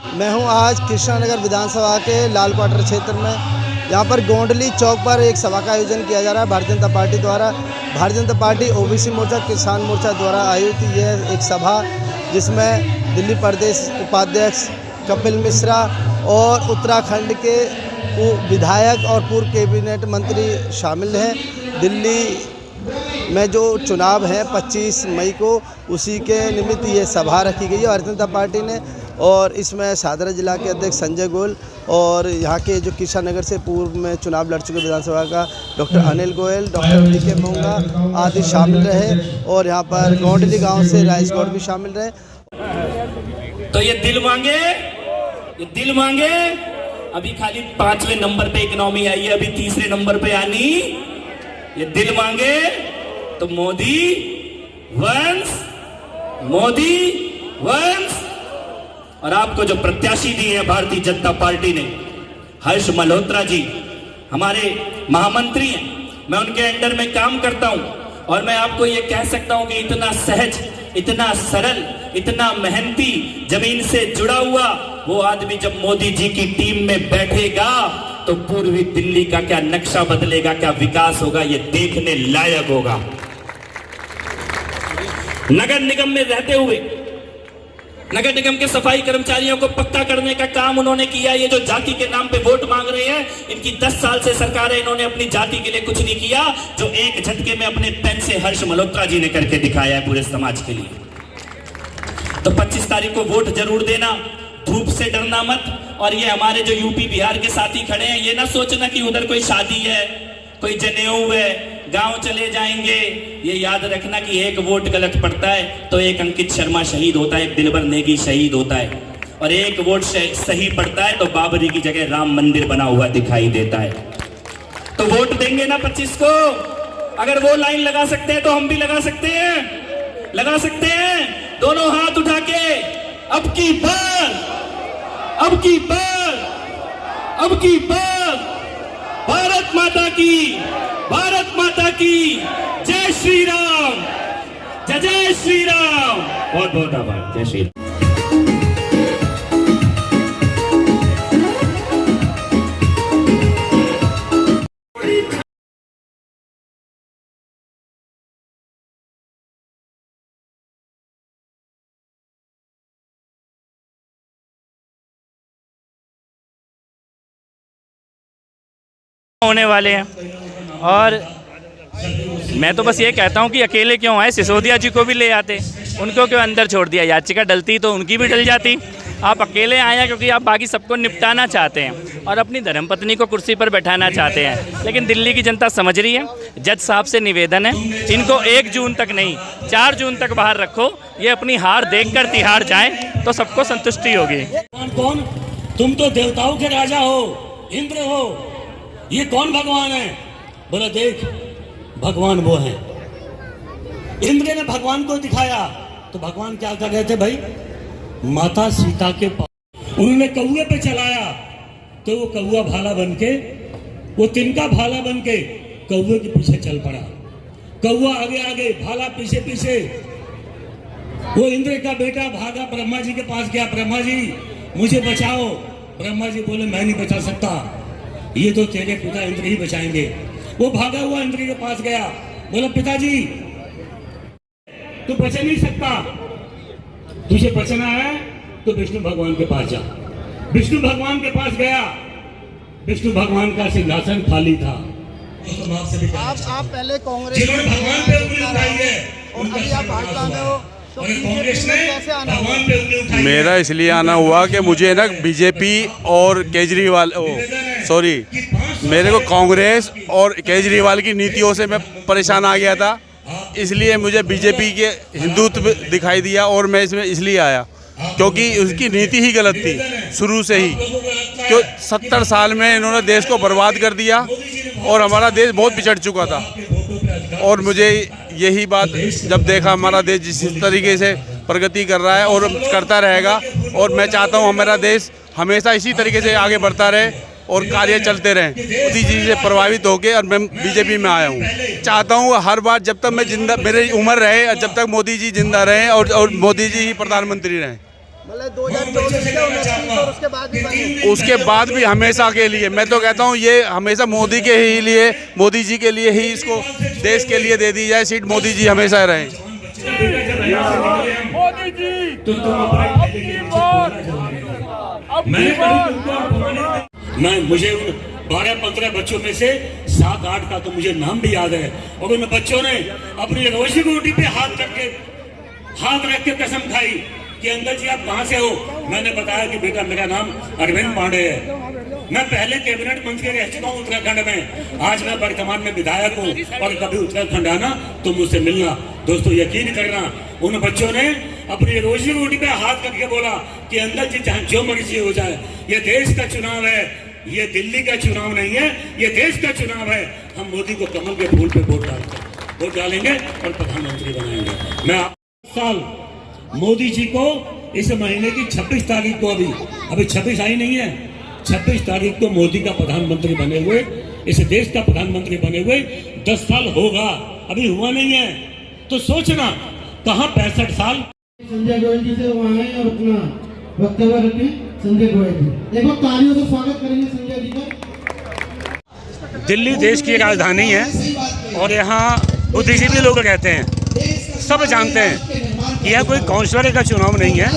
मैं हूं आज कृष्णानगर विधानसभा के लाल क्वार्टर क्षेत्र में। यहां पर गोंडली चौक पर एक सभा का आयोजन किया जा रहा है भारतीय जनता पार्टी द्वारा। भारतीय जनता पार्टी ओबीसी मोर्चा किसान मोर्चा द्वारा आयोजित यह एक सभा, जिसमें दिल्ली प्रदेश उपाध्यक्ष कपिल मिश्रा और उत्तराखंड के विधायक और पूर्व कैबिनेट मंत्री शामिल हैं। दिल्ली में जो चुनाव है 25 मई को, उसी के निमित्त ये सभा रखी गई है भारतीय जनता पार्टी ने। और इसमें शाहदरा जिला के अध्यक्ष संजय गोयल और यहाँ के जो कृष्णानगर से पूर्व में चुनाव लड़ चुके विधानसभा का डॉक्टर अनिल गोयल, डॉक्टर डी.के. मोंगा आदि शामिल रहे। और यहाँ पर गोंडली गांव से राइस गौड़ भी शामिल रहे। तो ये दिल मांगे अभी खाली 5वें नंबर पे इकोनॉमी आई है, अभी 3रे नंबर पे आनी। ये दिल मांगे तो मोदी वंश। और आपको जो प्रत्याशी दिए हैं भारतीय जनता पार्टी ने, हर्ष मल्होत्रा जी हमारे महामंत्री हैं, मैं उनके अंडर में काम करता हूं। और मैं आपको ये कह सकता हूं कि इतना सहज, इतना सरल, इतना मेहनती, जमीन से जुड़ा हुआ वो आदमी जब मोदी जी की टीम में बैठेगा तो पूर्वी दिल्ली का क्या नक्शा बदलेगा, क्या विकास होगा, ये देखने लायक होगा। नगर निगम में रहते हुए नगर निगम के सफाई कर्मचारियों को पक्का करने का काम उन्होंने किया। ये जो जाति के नाम पे वोट मांग रहे हैं, इनकी 10 साल से सरकार है, इन्होंने अपनी जाति के लिए कुछ नहीं किया, जो एक झटके में अपने पेन से हर्ष मल्होत्रा जी ने करके दिखाया है पूरे समाज के लिए। तो 25 तारीख को वोट जरूर देना, धूप से डरना मत। और ये हमारे जो यूपी बिहार के साथी खड़े हैं, ये ना सोचना कि उधर कोई शादी है, कोई जनेऊ है, गांव चले जाएंगे। ये याद रखना कि एक वोट गलत पड़ता है तो एक अंकित शर्मा शहीद होता है, एक दिलबर नेगी शहीद होता है। और एक वोट सही पड़ता है तो बाबरी की जगह राम मंदिर बना हुआ दिखाई देता है। तो वोट देंगे ना 25 को। अगर वो लाइन लगा सकते हैं तो हम भी लगा सकते हैं। दोनों हाथ उठा के अब की बार भारत माता की जय श्री राम, जय श्री राम। बहुत बहुत आभार। जय श्री राम। होने वाले हैं। और मैं तो बस ये कहता हूँ कि अकेले क्यों आए, सिसोदिया जी को भी ले आते, उनको क्यों अंदर छोड़ दिया। याचिका डलती तो उनकी भी डल जाती। आप अकेले आए हैं क्योंकि आप बाकी सबको निपटाना चाहते हैं और अपनी धर्मपत्नी को कुर्सी पर बैठाना चाहते हैं। लेकिन दिल्ली की जनता समझ रही है। जज साहब से निवेदन है, इनको 1 जून तक नहीं 4 जून तक बाहर रखो। ये अपनी हार देखकर तिहाड़ जाए तो सबको संतुष्टि होगी। कौन? तुम तो देवताओं के राजा हो, इंद्र हो। ये कौन भगवान है? बोला देख, भगवान वो है। इंद्र ने भगवान को दिखाया तो भगवान क्या कर रहे थे भाई? माता सीता के पास उन्होंने कौए पे चलाया तो वो कौआ भाला बनके, वो तिनका भाला बनके कौए के पीछे चल पड़ा। कौआ आगे, भाला पीछे। वो इंद्र का बेटा भागा, ब्रह्मा जी के पास गया, ब्रह्मा जी मुझे बचाओ। ब्रह्मा जी बोले मैं नहीं बचा सकता, ये तो तेरे पिता इंद्र ही बचाएंगे। वो भागा हुआ इंद्र के पास गया, बोला पिताजी तू बच नहीं सकता, तुझे बचना है तो विष्णु भगवान के पास जा। विष्णु भगवान के पास गया, विष्णु भगवान का सिंहासन खाली था। आप पहले कांग्रेस जिन्होंने भगवान पे उंगली उठाई है और अभी आप भाजपा में हो, तो कांग्रेस ने भगवान पे उंगली उठाई। मेरा इसलिए आना हुआ कि मुझे ना बीजेपी और केजरीवाल मेरे को कांग्रेस और केजरीवाल की नीतियों से मैं परेशान आ गया था। इसलिए मुझे बीजेपी के हिंदुत्व दिखाई दिया और मैं इसमें इसलिए आया क्योंकि उसकी नीति ही गलत थी शुरू से ही। क्यों 70 साल में इन्होंने देश को बर्बाद कर दिया और हमारा देश बहुत पिछड़ चुका था। और मुझे यही बात जब देखा हमारा देश जिस तरीके से प्रगति कर रहा है और करता रहेगा, और मैं चाहता हूँ हमारा देश हमेशा इसी तरीके से आगे बढ़ता रहे और कार्य चलते रहें। मोदी जी से प्रभावित होकर और मैं बीजेपी में आया हूँ। चाहता हूँ हर बार जब तक मैं जिंदा, मेरी उम्र रहे, जब तक मोदी जी जिंदा रहें और मोदी जी ही प्रधानमंत्री रहें। मतलब 2024 के 29 और उसके बाद भी बने। उसके बाद भी हमेशा के लिए, मैं तो कहता हूँ ये हमेशा मोदी के ही लिए, मोदी जी के लिए ही इसको देश के लिए दे दी जाए सीट, मोदी जी हमेशा रहें। मोदी जी तो मैं मुझे उन 12-15 बच्चों में से 7-8 का तो मुझे नाम भी याद है, और उन बच्चों ने अपनी रोजी रोटी पे हाथ रख के कसम खाई कि अंकल जी आप कहाँ से हो। मैंने बताया कि बेटा मेरा नाम अरविंद पांडे है, मैं पहले कैबिनेट मंत्री रह चुका हूँ उत्तराखंड में, आज मैं वर्तमान में विधायक हूँ, और कभी उत्तराखंड आना तो मुझसे मिलना। दोस्तों यकीन करना, उन बच्चों ने अपनी रोजी रोटी पे हाथ करके बोला कि अंकल जी चाहे जो मर्जी हो जाए, ये देश का चुनाव है, ये दिल्ली का चुनाव नहीं है, ये देश का चुनाव है, हम मोदी को कमल के फूल पे वोट डालेंगे और प्रधानमंत्री बनाएंगे। मैं साल मोदी जी को इस महीने की 26 तारीख को, अभी 26 आई नहीं है, 26 तारीख को मोदी का प्रधानमंत्री बने हुए, इस देश का प्रधानमंत्री बने हुए 10 साल होगा, अभी हुआ नहीं है। तो सोचना कहाँ 65 साल। संजय गोयल जी से वहाँ आए और अपना वक्तव्य रखें। संजय गोयल जी, एक बार तालियों से स्वागत करेंगे संजय जी का। दिल्ली देश की राजधानी है और यहाँ बुद्धिजीवी लोग रहते हैं, सब जानते हैं यह कोई काउंसलर का चुनाव नहीं है,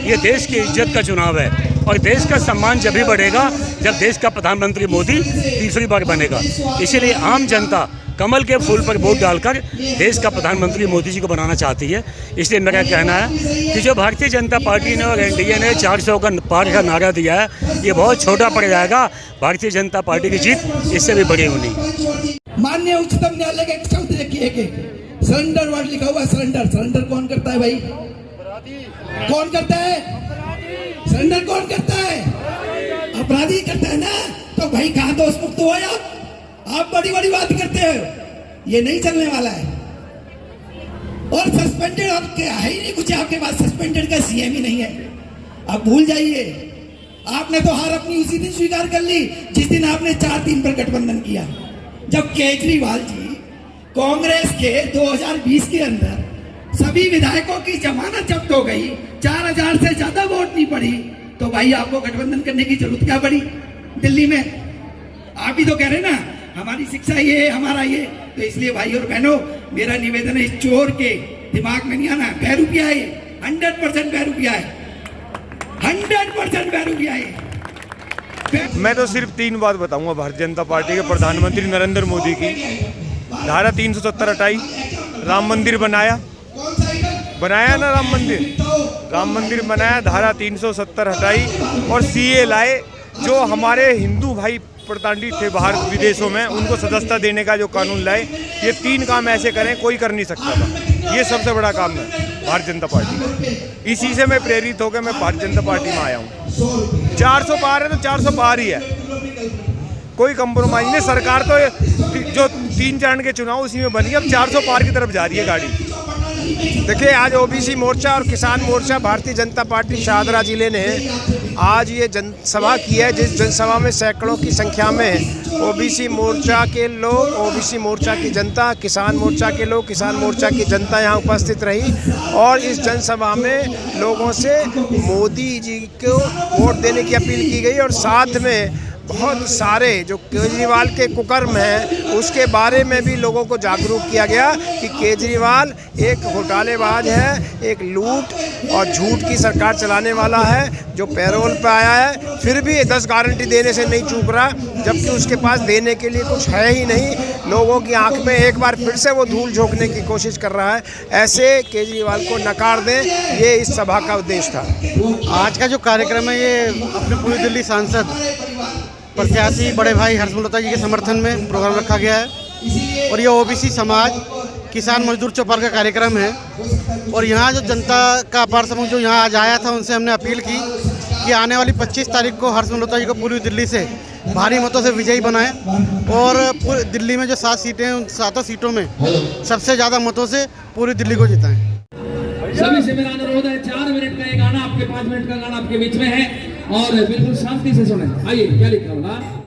ये देश की इज्जत का चुनाव है, और देश का सम्मान जब भी बढ़ेगा जब देश का प्रधानमंत्री मोदी तीसरी बार बनेगा। इसीलिए आम जनता कमल के फूल पर वोट डालकर देश का प्रधानमंत्री मोदी जी को बनाना चाहती है। इसलिए मेरा कहना है कि जो भारतीय जनता पार्टी ने और एनडीए ने 400 का पार का नारा दिया है, ये बहुत छोटा पड़ जाएगा। भारतीय जनता पार्टी की जीत इससे भी बड़ी होनी। माननीय उच्चतम न्यायालय के शब्द देखिए, सरेंडर वर्ड लिखा हुआ है, सरेंडर। सरेंडर कौन करता है भाई? कौन करता है? सरेंडर कौन करता है? अपराधी करता है ना। तो भाई कहाँ दोष मुक्त हो आप बड़ी बड़ी बात करते हो, ये नहीं चलने वाला है। और सस्पेंडेड और क्या है ही नहीं कुछ आपके पास, सस्पेंडेड का सीएम ही नहीं है, आप भूल जाइए। आपने तो हार अपनी उसी दिन स्वीकार कर ली जिस दिन आपने 4-3 पर गठबंधन किया, जब केजरीवाल जी कांग्रेस के 2020 के अंदर सभी विधायकों की जमानत जब्त हो गई, 4000 से ज्यादा वोट नहीं पड़ी, तो भाई आपको गठबंधन करने की जरूरत क्या पड़ी दिल्ली में? आप ही तो कह रहे ना हमारी शिक्षा ये है, हमारा ये। तो इसलिए भाई और बहनों, मेरा निवेदन है, इस चोर के दिमाग में नहीं आना, बहरूपिया है, 100% बहरूपिया है, 100% बहरूपिया है। मैं तो सिर्फ 3 बात बताऊंगा भारतीय जनता पार्टी के प्रधानमंत्री नरेंद्र मोदी की। धारा 370 हटाई, राम मंदिर बनाया ना, राम मंदिर बनाया, धारा 370 हटाई और सीए लाए। जो हमारे हिंदू भाई प्रताड़ित थे बाहर विदेशों में, उनको सदस्यता देने का जो कानून लाए, ये 3 काम ऐसे करें कोई कर नहीं सकता था। ये सबसे बड़ा काम है भारतीय जनता पार्टी का। इसी से मैं प्रेरित होकर मैं भारतीय जनता पार्टी में आया हूँ। 400 पार है तो 400 पार ही है, कोई कंप्रोमाइज नहीं। सरकार तो जो 3 चरण के चुनाव उसी में बनी, अब 400 पार की तरफ जा रही है गाड़ी। देखिए, आज ओबीसी मोर्चा और किसान मोर्चा भारतीय जनता पार्टी शाहदरा जिले ने आज ये जनसभा की है, जिस जनसभा में सैकड़ों की संख्या में ओबीसी मोर्चा के लोग, ओबीसी मोर्चा की जनता, किसान मोर्चा के लोग, किसान मोर्चा की जनता यहाँ उपस्थित रही। और इस जनसभा में लोगों से मोदी जी को वोट देने की अपील की गई और साथ में बहुत सारे जो केजरीवाल के कुकर्म हैं उसके बारे में भी लोगों को जागरूक किया गया कि केजरीवाल एक घोटालेबाज है, एक लूट और झूठ की सरकार चलाने वाला है, जो पैरोल पर आया है, फिर भी 10 गारंटी देने से नहीं चूक रहा, जबकि उसके पास देने के लिए कुछ है ही नहीं। लोगों की आंख में एक बार फिर से वो धूल झोंकने की कोशिश कर रहा है। ऐसे केजरीवाल को नकार दें, ये इस सभा का उद्देश्य था। आज का जो कार्यक्रम है ये अपने पूरी दिल्ली सांसद प्रत्याशी बड़े भाई हर्ष मल्होत्रा जी के समर्थन में प्रोग्राम रखा गया है और ये ओबीसी समाज किसान मजदूर चौपाल का कार्यक्रम है। और यहाँ जो जनता का अपार समूह जो यहाँ आज आया था, उनसे हमने अपील की कि आने वाली 25 तारीख को हर्ष मल्होत्रा जी को पूरी दिल्ली से भारी मतों से विजयी बनाएं और पूरी दिल्ली में जो 7 सीटें हैं उन 7 सीटों में सबसे ज़्यादा मतों से पूरी दिल्ली को जिताएं। सभी से मेरा अनुरोध है, 4 मिनट का ये गाना आपके 5 मिनट का गाना आपके बीच में है और बिल्कुल शांति से सुने। आइए, क्या लिखा होगा?